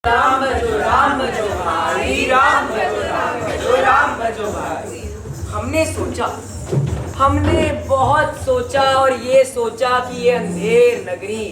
राम भजो भाई, राम भजो, राम भजो भाई। हमने बहुत सोचा और ये सोचा कि ये अंधेर नगरी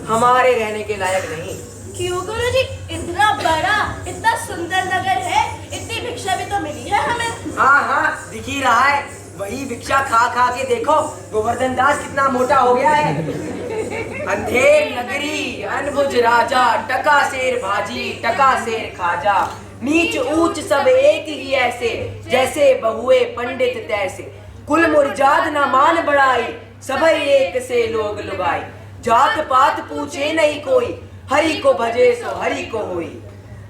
हमारे रहने के लायक नहीं। क्यों गुरुजी, इतना बड़ा इतना सुंदर नगर है, इतनी भिक्षा भी तो मिली है हमें। हाँ, दिख ही रहा है। वही भिक्षा खा खा के देखो गोवर्धन दास कितना मोटा हो गया है। अंधेर नगरी, अनबुझ राजा, टका शेर भाजी, टका शेर खाजा, नीच ऊंच सब एक ही ऐसे, जैसे बहुए पंडित तैसे, कुल मुरजाद न मान बढ़ाई, सबई एक से लोग लुगाई, जात पात पूछे नहीं कोई, हरि को भजे सो हरि को होई।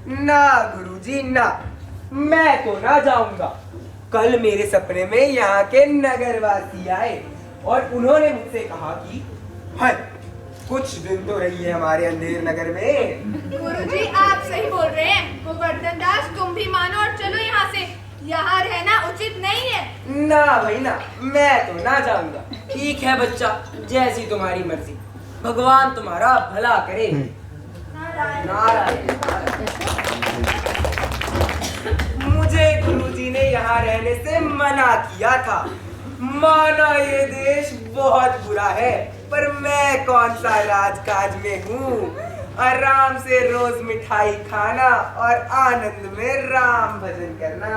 ना गुरुजी ना, मैं तो ना जाऊंगा। कल मेरे सपने में यहाँ के नगरवासी आए और उन्होंने मुझसे कहा कि हाय, कुछ दिन तो रही है हमारे अंधेर नगर में। गुरुजी आप सही बोल रहे हैं। गोवर्धन दास तुम भी मानो और चलो यहाँ से, यहाँ रहना उचित नहीं है। ना भाई ना, मैं तो ना जाऊंगा। ठीक है बच्चा, जैसी तुम्हारी मर्जी, भगवान तुम्हारा भला करे। नारायण। मुझे गुरुजी ने यहाँ रहने से मना किया था। माना ये देश बहुत बुरा है, पर मैं कौन सा राजकाज में हूँ। आराम से रोज मिठाई खाना और आनंद में राम भजन करना।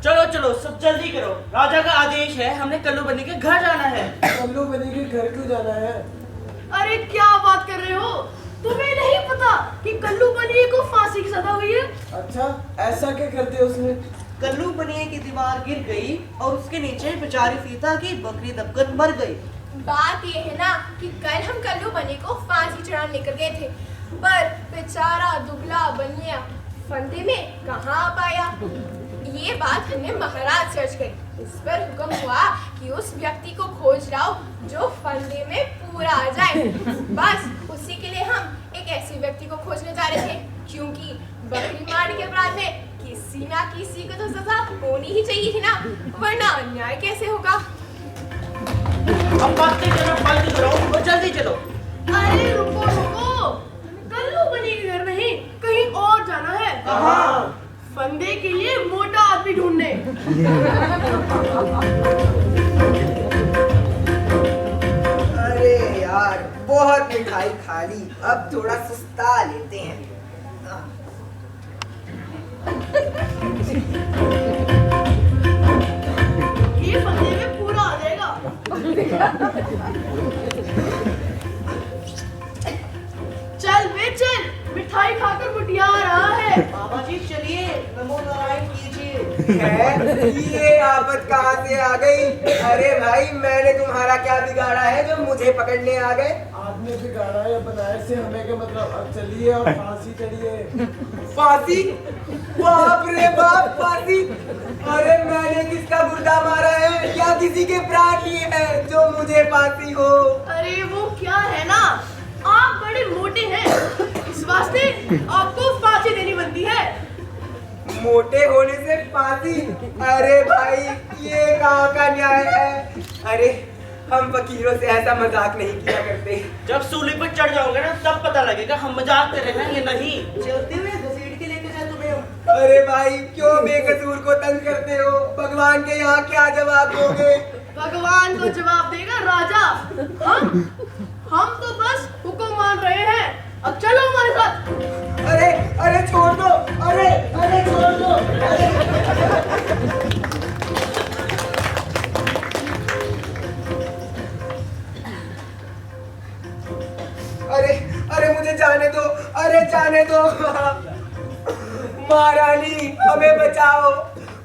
चलो चलो सब जल्दी करो, राजा का आदेश है, हमने कल्लू बनी के घर जाना है। कल्लू बनी के घर क्यों जाना है? अरे क्या बात कर रहे हो, तुम्हें नहीं पता कि कल्लू बनिए को फांसी की सजा हुई है? अच्छा, ऐसा क्या कर दिया उसने? कल्लू बनिए की दीवार गिर गई और उसके नीचे बेचारी सीता की बकरी दबकर मर गई। बात ये है ना कि कल हम कल्लू बनिए को फांसी चढ़ाने लेकर गए थे, पर बेचारा दुबला बनिया फंदे में कहाँ आ पाया। ये बात हमने महाराज से अर्ज करी। इस पर हुक्म हुआ कि उस व्यक्ति को खोज लाओ जो फंदे में पूरा आ जाए। बस उसी के लिए हम एक ऐसे व्यक्ति को खोजने जा रहे थे, क्योंकि बकरी मारने के अपराध में किसी ना किसी को तो सजा होनी ही चाहिए थी ना, वरना अन्याय कैसे होगा। अब बातें करना बंद करो और जल्दी चलो। अरे रुको रुको, कल्लू बनी के घर नहीं, कहीं और जाना है। कहाँ? फंदे के लिए मोटा आदमी ढूंढने। अरे यार, बहुत मिठाई खा ली, अब थोड़ा सुस्ता लेते हैं। ये फंदे में पूरा आ जाएगा। चल बे चल, मिठाई खाकर मुटिया रहा है। बाबा जी चलिए, नमो नारायण कीजिए। ये आफत कहाँ से आ गई? अरे भाई, मैंने तुम्हारा क्या बिगाड़ा है जो मुझे पकड़ने आ गए? आपने बिगाड़ा या बनाए से हमें क्या मतलब? अब चलिए और फांसी चढ़िए। फांसी? बाप रे बाप, फांसी? अरे मैंने किसका गुर्दा मारा है या किसी के प्राण लिए हैं जो मुझे फांसी हो? अरे वो क्या है ना, आप बड़े मोटे हैं, इस वास्ते आपको फांसी देनी बनती है। मोटे होने से फांसी? अरे भाई, ये कहाँ का न्याय है? अरे हम फकीरों से ऐसा मजाक नहीं किया करते। जब सूली पर चढ़ जाओगे ना, तब पता लगेगा हम मजाक कर रहे हैं या नहीं। चलते हुए घसीट के लेके जाए तुम्हें। अरे भाई, क्यों बेकसूर को तंग करते हो? भगवान के यहाँ क्या जवाब दोगे? भगवान को जवाब देगा राजा। हम तो बस हुक्म मान रहे हैं, अब चलो हमारे साथ। अरे छोड़ दो, अरे छोड़ दो, अरे मुझे जाने दो, अरे जाने दो। महारानी हमें बचाओ,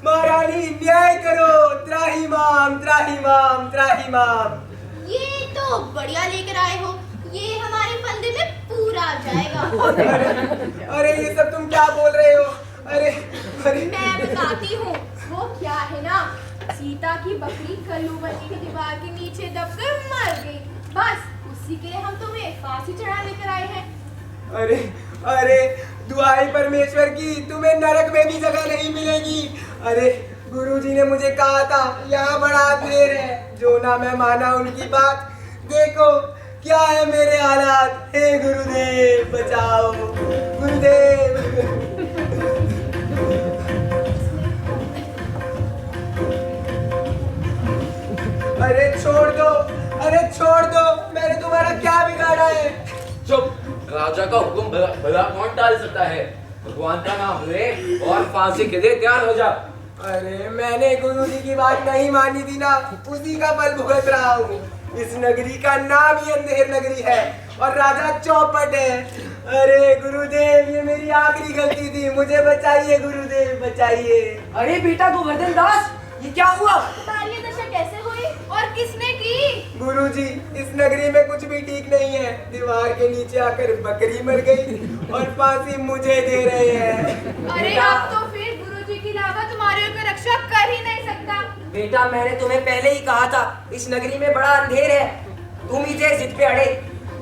महारानी न्याय करो, त्राहिमाम त्राहिमाम त्राहिमाम। ये तो बढ़िया लेकर आए हो, ये हमारे फंदे में पूरा आ जाएगा। अरे ये सब तुम क्या बोल रहे हो? अरे मैं बताती हूँ, वो क्या है ना, सीता की बकरी कल्लू बनी की दीवार के नीचे दबकर मर गई। बस उसी के लिए हम तुम्हें फांसी चढ़ा लेकर आए हैं। अरे दुआई परमेश्वर की, तुम्हें नरक में भी जगह नहीं मिलेगी। अरे गुरुजी ने मुझे कहा था यहाँ बड़ा अंधेर है, जो ना मैं माना उनकी बात। देखो क्या है मेरे हालात। हे गुरुदेव बचाओ, गुरुदेव। अरे छोड़ दो, अरे छोड़ दो, मैंने तुम्हारा क्या बिगाड़ा है? चुप। राजा का हुक्म भला भला कौन टाल सकता है? भगवान का नाम ले और फांसी के लिए तैयार हो जा। अरे मैंने गुरुजी की बात नहीं मानी थी ना, उसी का फल भुगत रहा हूँ। इस नगरी का नाम ही अंधेर नगरी है और राजा चौपट है। अरे गुरुदेव, ये मेरी आखिरी गलती थी, मुझे बचाइए गुरुदेव, बचाइए। अरे बेटा गोवर्धन दास, ये क्या हुआ? बाल्य दशा कैसे हुई और किसने की? गुरुजी, इस नगरी में कुछ भी ठीक नहीं है। दीवार के नीचे आकर बकरी मर गई और फांसी मुझे दे रहे हैं। अरे आप तो फिर गुरुजी के अलावा तुम्हारे ऊपर रक्षा कर ही नहीं सकता। बेटा मैंने तुम्हें पहले ही कहा था, इस नगरी में बड़ा अंधेर है, तुम ही थे जिद पे अड़े।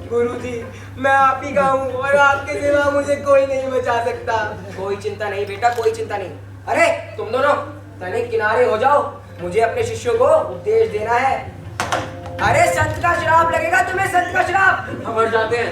गुरुजी, मैं आप ही का हूँ और आपके सिवा मुझे कोई नहीं बचा सकता। कोई चिंता नहीं बेटा, कोई चिंता नहीं। अरे तुम दोनों तने किनारे हो जाओ, मुझे अपने शिष्यों को उपदेश देना है। अरे संत का श्राप लगेगा तुम्हें, संत का श्राप। हम हट जाते हैं।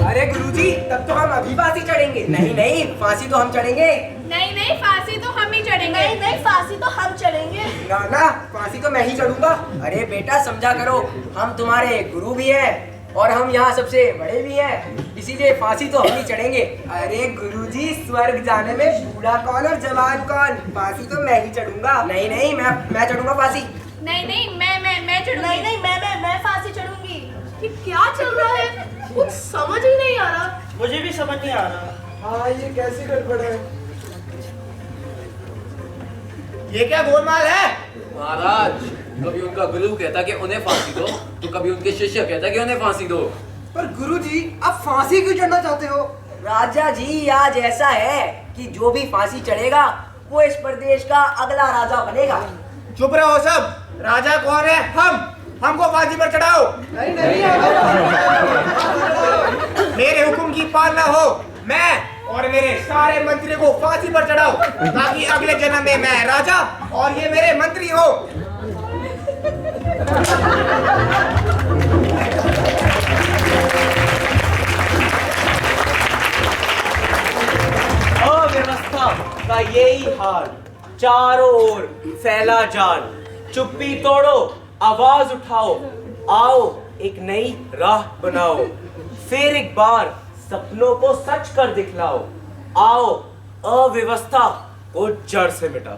अरे गुरुजी, तब तो हम अभी फांसी चढ़ेंगे। नहीं नहीं, फांसी तो हम चढ़ेंगे। नहीं नहीं, फांसी तो हम ही चढ़ेंगे। नहीं नहीं, फांसी तो हम चढ़ेंगे। ना ना, फांसी तो मैं ही चढ़ूंगा। अरे बेटा समझा करो, हम तुम्हारे गुरु भी हैं और हम यहाँ सबसे बड़े भी हैं, इसीलिए फांसी तो हम ही चढ़ेंगे। अरे गुरुजी, स्वर्ग जाने में बूढ़ा कौन और जवान कौन, फांसी तो मैं ही चढ़ूंगा। नहीं नहीं, मैं चढ़ूंगा फांसी। नहीं नहीं, मैं चढ़ूंगी। नहीं नहीं, मैं फांसी चढ़ूंगी। ये क्या चल रहा है? कुछ समझ ही नहीं आ रहा। मुझे भी समझ नहीं आ रहा। हाँ, ये कैसी गड़बड़ है? ये क्या गोलमाल है? महाराज, कभी उनका गुरु कहता कि उन्हें फांसी दो, तो कभी उनके शिष्य कहता कि उन्हें फांसी दो। पर गुरुजी, आप फांसी क्यों चढ़ना चाहते हो? राजा जी, आज ऐसा है कि जो भी फांसी चढ़ेगा वो इस प्रदेश का अगला राजा बनेगा। चुप रहो सब। राजा कौन है? हमको फांसी पर चढ़ाओ। नहीं नहीं, मेरे हुक्म की पालना हो, मैं और मेरे सारे मंत्री को फांसी पर चढ़ाओ, ताकि अगले जन्म में मैं राजा और ये मेरे मंत्री हो। अव्यवस्था का यही हाल, चारों ओर फैला जाल। चुप्पी तोड़ो, आवाज उठाओ, आओ एक नई राह बनाओ। फिर एक बार सपनों को सच कर दिखलाओ, आओ अव्यवस्था को जड़ से मिटाओ।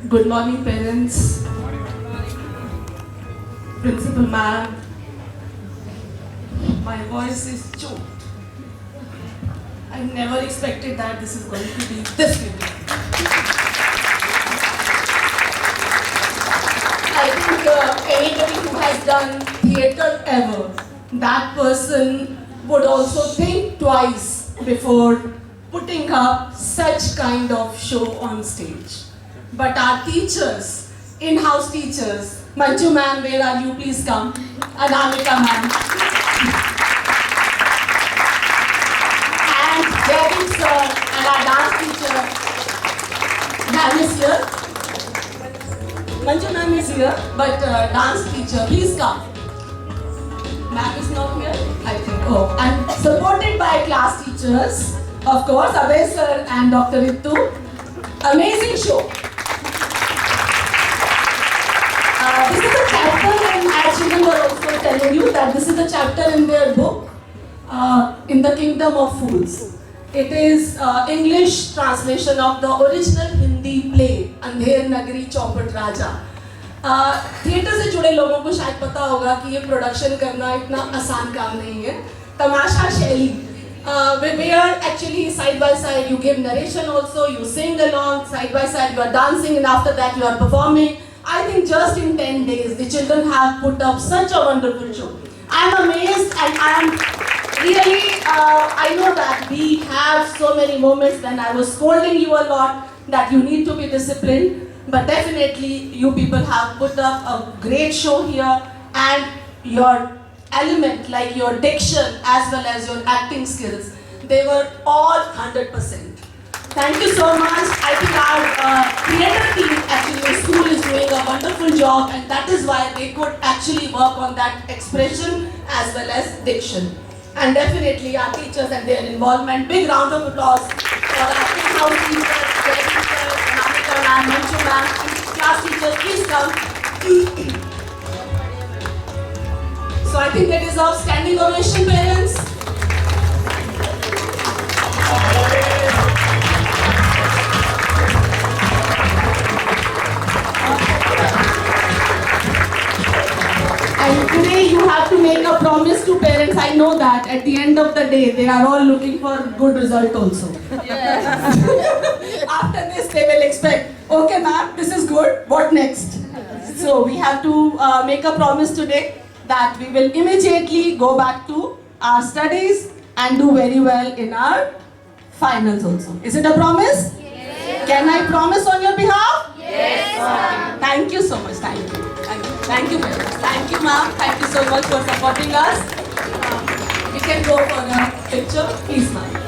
Good morning, parents, principal ma'am. My voice is choked. I never expected that this is going to be this way. I think anybody who has done theatre ever, that person would also think twice before putting up such kind of show on stage. But our teachers, in-house teachers, Manju ma'am, where are you? Please come. Anamika ma'am. And Devin sir and our dance teacher, ma'am is here. Manju ma'am is here, but dance teacher, please come. Ma'am is not here, I think. Oh, and supported by class teachers, of course, Abhay sir and Dr. Ritu. Amazing show. This is a chapter, and our children were also telling you that this is a chapter in their book, In the Kingdom of Fools. It is English translation of the original Hindi play, Andher Nagari चौपट राजा. Theatre से जुड़े लोगों को शायद पता होगा कि ये प्रोडक्शन करना इतना आसान काम नहीं है. तमाशा शैली. We are actually side by side. You give narration also, you sing along, side by side you are dancing, and after that you are performing. I think just in 10 days the children have put up such a wonderful show. I am amazed, and I am really, I know that we have so many moments when I was scolding you a lot that you need to be disciplined, but definitely you people have put up a great show here, and your element like your diction as well as your acting skills, they were all 100%. Thank you so much. I think our theatre team actually in school is doing a wonderful job, and that is why they could actually work on that expression as well as diction. And definitely our teachers and their involvement. Big round of applause for our in-house teachers, their teachers, Namika ma'am, Manju ma'am, class teachers, please come. So I think that is our standing ovation, parents. And today you have to make a promise to parents. I know that at the end of the day, they are all looking for good result also. Yes. After this, they will expect, okay ma'am, this is good, what next? So we have to make a promise today that we will immediately go back to our studies and do very well in our finals also. Is it a promise? Yes. Can I promise on your behalf? Yes. Okay. Thank you so much. Thank you. Thank you. Thank you very much. Thank you, ma'am. Thank you so much for supporting us. We can go for a picture. Please, ma'am.